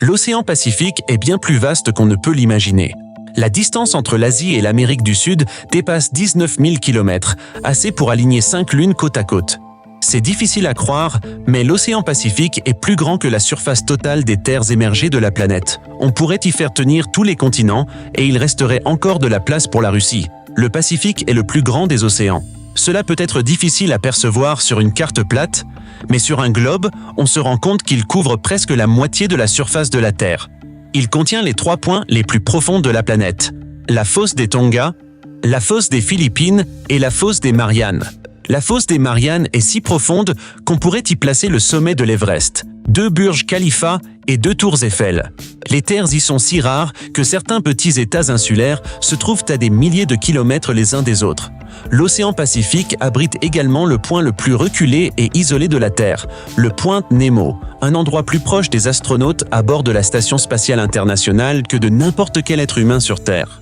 L'océan Pacifique est bien plus vaste qu'on ne peut l'imaginer. La distance entre l'Asie et l'Amérique du Sud dépasse 19 000 km, assez pour aligner 5 lunes côte à côte. C'est difficile à croire, mais l'océan Pacifique est plus grand que la surface totale des terres émergées de la planète. On pourrait y faire tenir tous les continents et il resterait encore de la place pour la Russie. Le Pacifique est le plus grand des océans. Cela peut être difficile à percevoir sur une carte plate, mais sur un globe, on se rend compte qu'il couvre presque la moitié de la surface de la Terre. Il contient les 3 points les plus profonds de la planète: la fosse des Tonga, la fosse des Philippines et la fosse des Mariannes. La fosse des Mariannes est si profonde qu'on pourrait y placer le sommet de l'Everest, 2 Burj Khalifa et 2 tours Eiffel. Les terres y sont si rares que certains petits États insulaires se trouvent à des milliers de kilomètres les uns des autres. L'océan Pacifique abrite également le point le plus reculé et isolé de la Terre, le point Nemo, un endroit plus proche des astronautes à bord de la Station spatiale internationale que de n'importe quel être humain sur Terre.